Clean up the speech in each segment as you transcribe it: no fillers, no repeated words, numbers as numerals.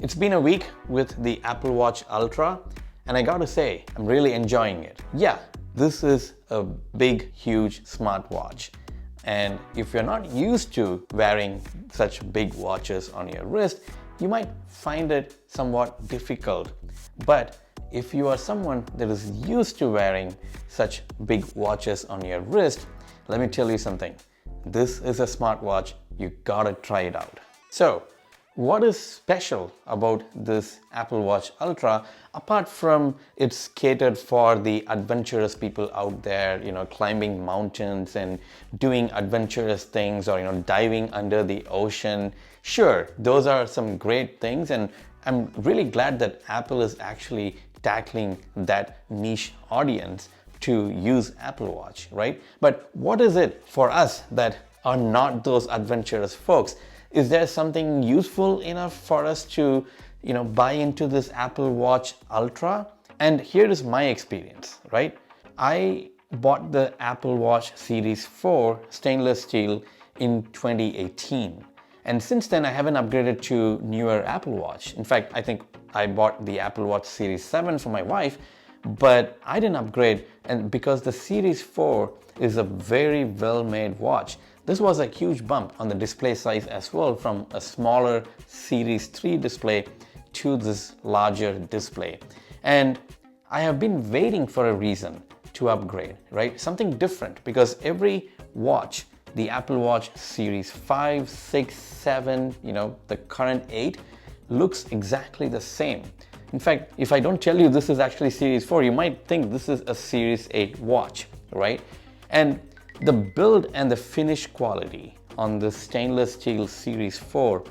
It's been a week with the Apple Watch Ultra, and I gotta say, I'm really enjoying it. Yeah, this is a big, huge smartwatch. And if you're not used to wearing such big watches on your wrist, you might find it somewhat difficult. But if you are someone that is used to wearing such big watches on your wrist, let me tell you something. This is a smartwatch. You gotta try it out. So, what is special about this Apple Watch Ultra apart from it's catered for the adventurous people out there, climbing mountains and doing adventurous things or, diving under the ocean? Sure, those are some great things, and I'm really glad that Apple is actually tackling that niche audience to use Apple Watch, right? But what is it for us that are not those adventurous folks? Is there something useful enough for us to, buy into this Apple Watch Ultra? And here is my experience, right? I bought the Apple Watch Series 4 stainless steel in 2018. And since then, I haven't upgraded to newer Apple Watch. In fact, I think I bought the Apple Watch Series 7 for my wife, but I didn't upgrade, and because the Series 4 is a very well-made watch. This was a huge bump on the display size as well, from a smaller Series 3 display to this larger display. And I have been waiting for a reason to upgrade, right? Something different, because every watch, the Apple Watch Series 5, 6, 7, the current 8, looks exactly the same. In fact, if I don't tell you this is actually Series 4, you might think this is a Series 8 watch, right? And the build and the finish quality on the stainless steel Series 4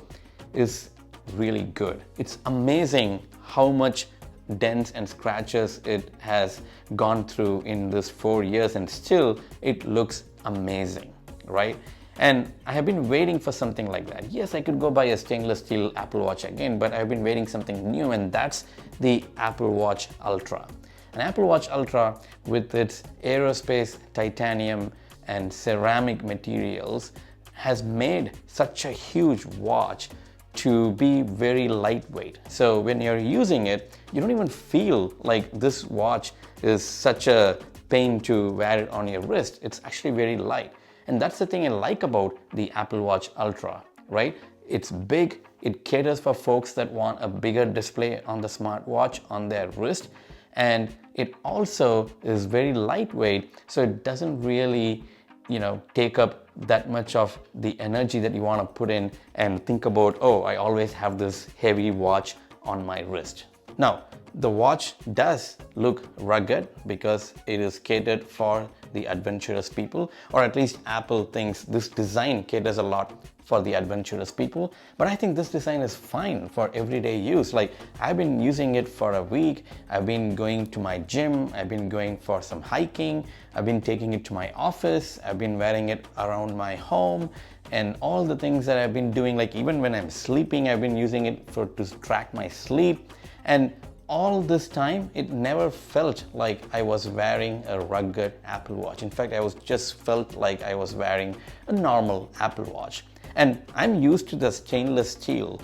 is really good. It's amazing how much dents and scratches it has gone through in this 4 years, and still it looks amazing, right? And I have been waiting for something like that. Yes, I could go buy a stainless steel Apple Watch again, but I've been waiting something new, and that's the Apple Watch Ultra. An Apple Watch Ultra, with its aerospace, titanium, and ceramic materials, has made such a huge watch to be very lightweight. So when you're using it, you don't even feel like this watch is such a pain to wear it on your wrist. It's actually very light. And that's the thing I like about the Apple Watch Ultra, right? It's big, it caters for folks that want a bigger display on the smartwatch on their wrist, and it also is very lightweight, so it doesn't really take up that much of the energy that you want to put in and think about, oh, I always have this heavy watch on my wrist. Now, the watch does look rugged because it is catered for the adventurous people, or at least Apple thinks this design caters a lot for the adventurous people. But I think this design is fine for everyday use. Like, I've been using it for a week. I've been going to my gym. I've been going for some hiking. I've been taking it to my office. I've been wearing it around my home, and all the things that I've been doing, like even when I'm sleeping, I've been using it to track my sleep. And all this time, it never felt like I was wearing a rugged Apple Watch. In fact, just felt like I was wearing a normal Apple Watch. And I'm used to the stainless steel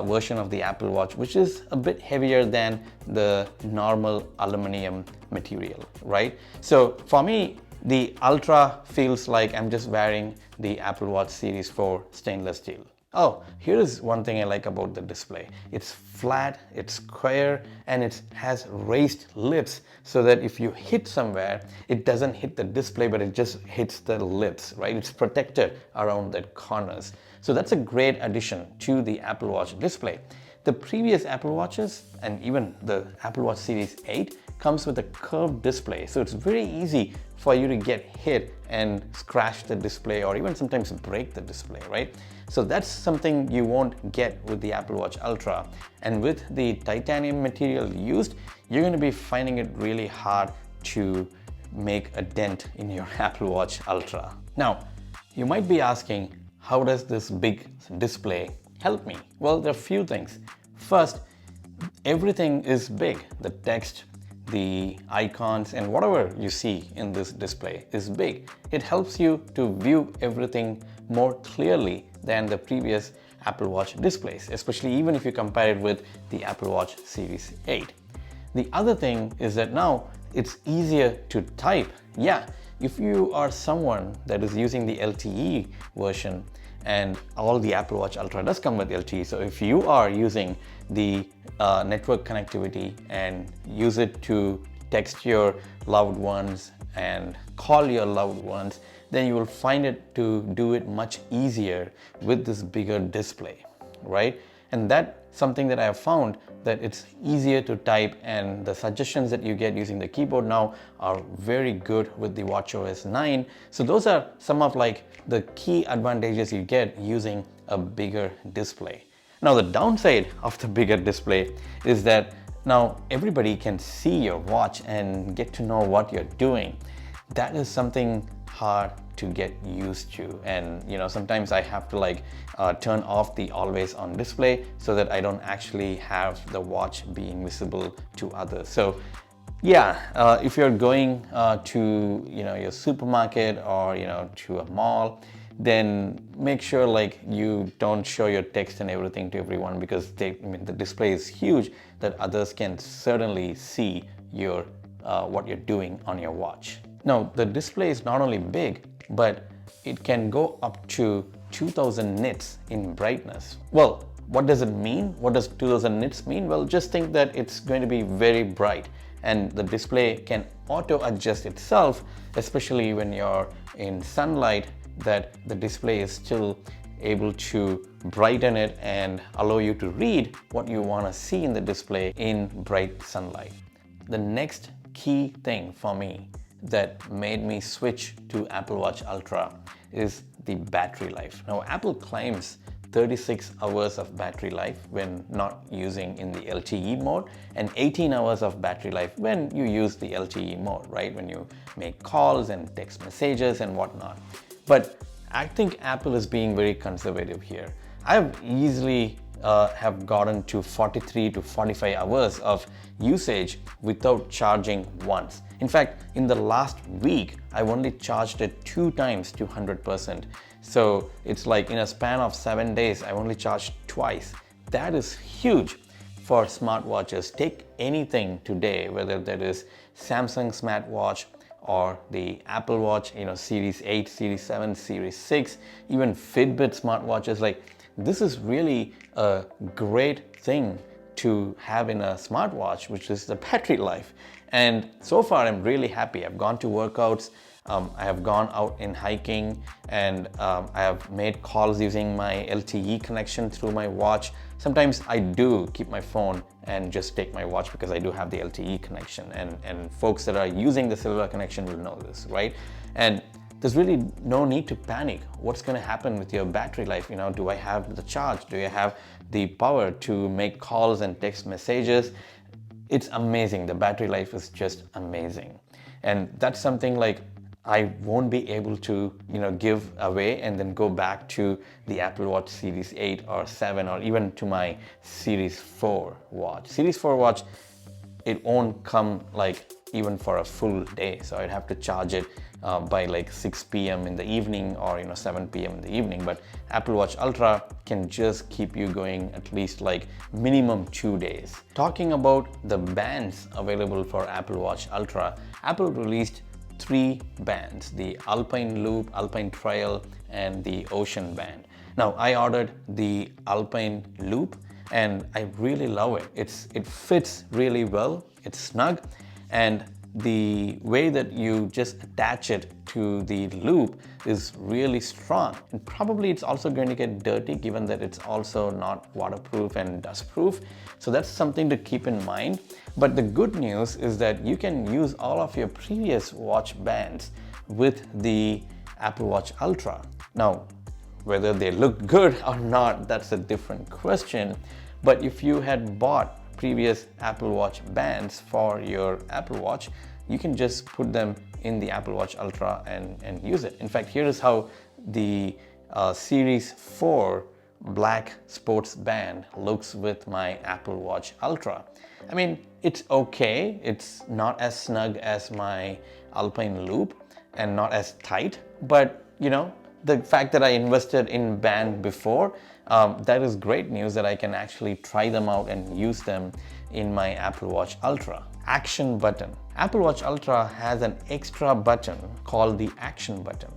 version of the Apple Watch, which is a bit heavier than the normal aluminum material, right? So for me, the Ultra feels like I'm just wearing the Apple Watch Series 4 stainless steel. Oh, here is one thing I like about the display. It's flat, it's square, and it has raised lips so that if you hit somewhere, it doesn't hit the display, but it just hits the lips, right? It's protected around the corners. So that's a great addition to the Apple Watch display. The previous Apple Watches, and even the Apple Watch Series 8, comes with a curved display. So it's very easy for you to get hit and scratch the display, or even sometimes break the display, right? So that's something you won't get with the Apple Watch Ultra. And with the titanium material used, you're going to be finding it really hard to make a dent in your Apple Watch Ultra. Now, you might be asking, how does this big display help me? Well, there are a few things. First, everything is big. The text, the icons, and whatever you see in this display is big. It helps you to view everything more clearly than the previous Apple Watch displays, especially even if you compare it with the Apple Watch Series 8. The other thing is that now it's easier to type. Yeah, if you are someone that is using the LTE version, and all the Apple Watch Ultra does come with LTE, so if you are using the network connectivity and use it to text your loved ones and call your loved ones, then you will find it to do it much easier with this bigger display, right? And that's something that I have found, that it's easier to type, and the suggestions that you get using the keyboard now are very good with the watchOS 9. So those are some of like the key advantages you get using a bigger display. Now the downside of the bigger display is that now everybody can see your watch and get to know what you're doing. That is something hard to get used to, and sometimes I have to like turn off the always on display so that I don't actually have the watch being visible to others. So yeah, if you're going to your supermarket or to a mall, then make sure like you don't show your text and everything to everyone, because the display is huge that others can certainly see your what you're doing on your watch. Now the display is not only big, but it can go up to 2000 nits in brightness. Well, what does it mean? What does 2000 nits mean? Well, just think that it's going to be very bright, and the display can auto adjust itself, especially when you're in sunlight, that the display is still able to brighten it and allow you to read what you want to see in the display in bright sunlight. The next key thing for me that made me switch to Apple Watch Ultra is the battery life. Now Apple claims 36 hours of battery life when not using in the LTE mode, and 18 hours of battery life when you use the LTE mode, right? When you make calls and text messages and whatnot. But I think Apple is being very conservative here. I've easily have gotten to 43 to 45 hours of usage without charging once. In fact, in the last week, I've only charged it 2 times to 100%. So it's like in a span of 7 days, I've only charged twice. That is huge for smartwatches. Take anything today, whether that is Samsung smartwatch or the Apple Watch, Series 8, Series 7, Series 6, even Fitbit smartwatches. Like, this is really a great thing to have in a smartwatch, which is the battery life. And so far, I'm really happy. I've gone to workouts, I have gone out in hiking, and I have made calls using my LTE connection through my watch. Sometimes I do keep my phone and just take my watch because I do have the LTE connection, and folks that are using the cellular connection will know this, right? And there's really no need to panic. What's going to happen with your battery life? Do I have the charge? Do I have the power to make calls and text messages? It's amazing. The battery life is just amazing. And that's something like I won't be able to, give away and then go back to the Apple Watch Series 8 or 7 or even to my Series 4 watch. Series 4 watch, it won't come like even for a full day. So I'd have to charge it by like 6 p.m. in the evening or 7 p.m. in the evening. But Apple Watch Ultra can just keep you going at least like minimum 2 days. Talking about the bands available for Apple Watch Ultra, Apple released 3 bands: the Alpine Loop, Alpine Trail, and the Ocean Band. Now I ordered the Alpine Loop and I really love it. It fits really well, it's snug, and the way that you just attach it to the loop is really strong. And probably it's also going to get dirty given that it's also not waterproof and dustproof. So that's something to keep in mind. But the good news is that you can use all of your previous watch bands with the Apple Watch Ultra. Now, whether they look good or not, that's a different question. But if you had bought previous Apple Watch bands for your Apple Watch, you can just put them in the Apple Watch Ultra and use it. In fact, here is how the Series 4 black sports band looks with my Apple Watch Ultra. I mean, it's okay. It's not as snug as my Alpine Loop and not as tight, but the fact that I invested in band before, that is great news that I can actually try them out and use them in my Apple Watch Ultra. Action button. Apple Watch Ultra has an extra button called the action button.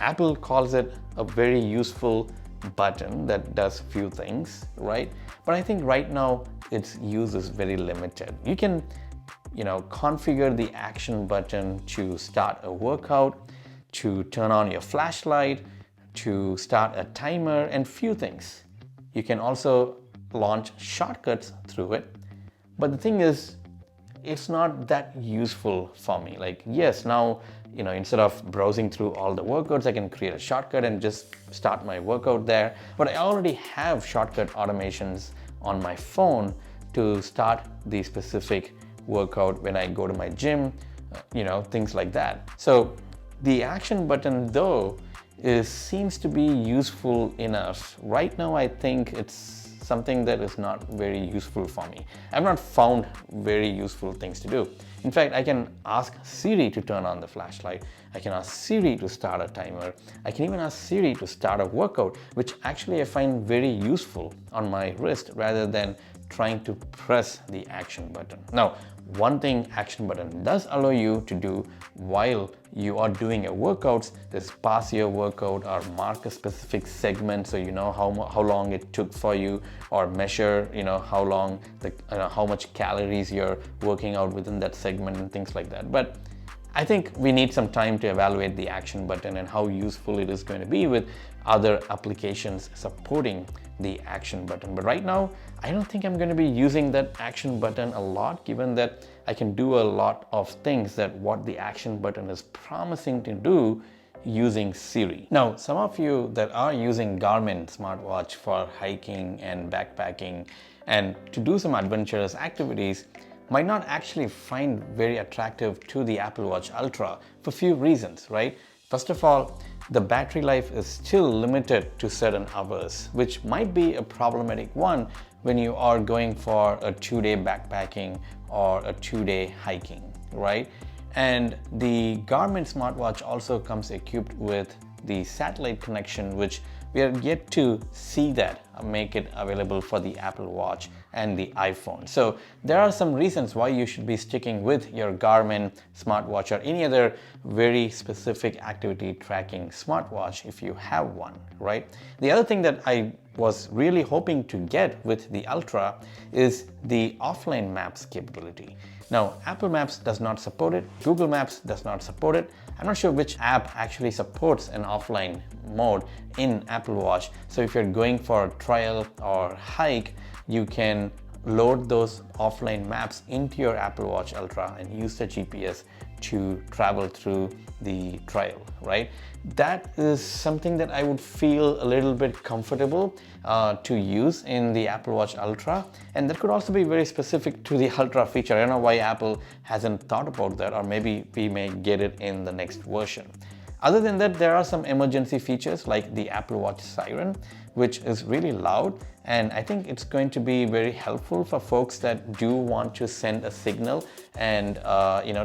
Apple calls it a very useful button that does few things, right? But I think right now its use is very limited. You can, configure the action button to start a workout, to turn on your flashlight, to start a timer, and few things. You can also launch shortcuts through it. But the thing is, it's not that useful for me. Like, yes, now, instead of browsing through all the workouts, I can create a shortcut and just start my workout there. But I already have shortcut automations on my phone to start the specific workout when I go to my gym, things like that. So the action button, though, seems to be useful enough. Right now, I think it's something that is not very useful for me. I've not found very useful things to do. In fact, I can ask Siri to turn on the flashlight. I can ask Siri to start a timer. I can even ask Siri to start a workout, which actually I find very useful on my wrist rather than trying to press the action button. Now, one thing action button does allow you to do while you are doing your workouts is pause your workout or mark a specific segment so you know how long it took for you, or measure how much calories you're working out within that segment and things like that. But I think we need some time to evaluate the action button and how useful it is going to be with other applications supporting the action button. But right now, I don't think I'm going to be using that action button a lot, given that I can do a lot of things that what the action button is promising to do using Siri. Now, some of you that are using Garmin smartwatch for hiking and backpacking and to do some adventurous activities might not actually find very attractive to the Apple Watch Ultra for a few reasons, right? First of all, the battery life is still limited to certain hours, which might be a problematic one when you are going for a 2-day backpacking or a 2-day hiking, right? And the Garmin smartwatch also comes equipped with the satellite connection, which we are yet to see that make it available for the Apple Watch and the iPhone. So there are some reasons why you should be sticking with your Garmin smartwatch or any other very specific activity tracking smartwatch if you have one, right? The other thing that I was really hoping to get with the Ultra is the offline maps capability. Now, Apple Maps does not support it, Google Maps does not support it. I'm not sure which app actually supports an offline mode in Apple Watch. So if you're going for a trail or hike, you can load those offline maps into your Apple Watch Ultra and use the GPS to travel through the trail, right? That is something that I would feel a little bit comfortable to use in the Apple Watch Ultra, and that could also be very specific to the Ultra feature. I don't know why Apple hasn't thought about that, or maybe we may get it in the next version. Other than that, there are some emergency features like the Apple Watch Siren, which is really loud, and I think it's going to be very helpful for folks that do want to send a signal and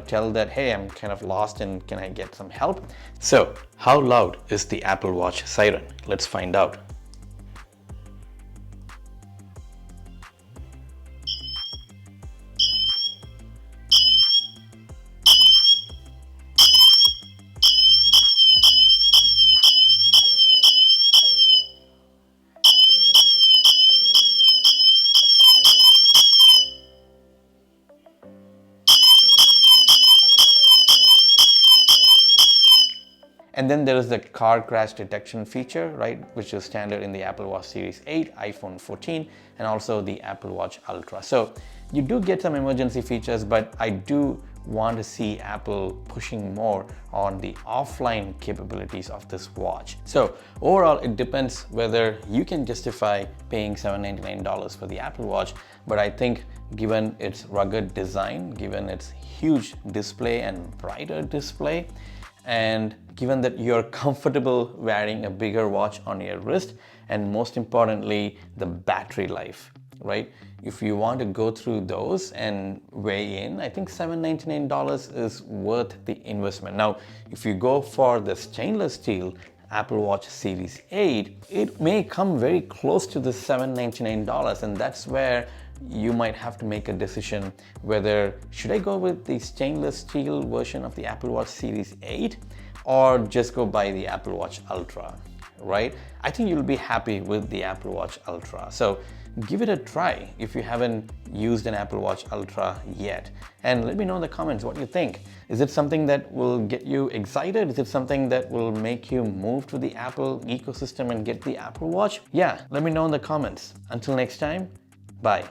tell that, hey, I'm kind of lost and can I get some help? So how loud is the Apple Watch Siren? Let's find out. And then there is the car crash detection feature, right, which is standard in the Apple Watch Series 8, iPhone 14, and also the Apple Watch Ultra. So you do get some emergency features, but I do want to see Apple pushing more on the offline capabilities of this watch. So overall, it depends whether you can justify paying $799 for the Apple Watch, but I think given its rugged design, given its huge display and brighter display, and given that you're comfortable wearing a bigger watch on your wrist, and most importantly, the battery life, right? If you want to go through those and weigh in, I think $799 is worth the investment. Now, if you go for the stainless steel Apple Watch Series 8, it may come very close to the $799, and that's where you might have to make a decision whether should I go with the stainless steel version of the Apple Watch Series 8 or just go buy the Apple Watch Ultra, right? I think you'll be happy with the Apple Watch Ultra. So give it a try if you haven't used an Apple Watch Ultra yet. And let me know in the comments what you think. Is it something that will get you excited? Is it something that will make you move to the Apple ecosystem and get the Apple Watch? Yeah, let me know in the comments. Until next time, bye.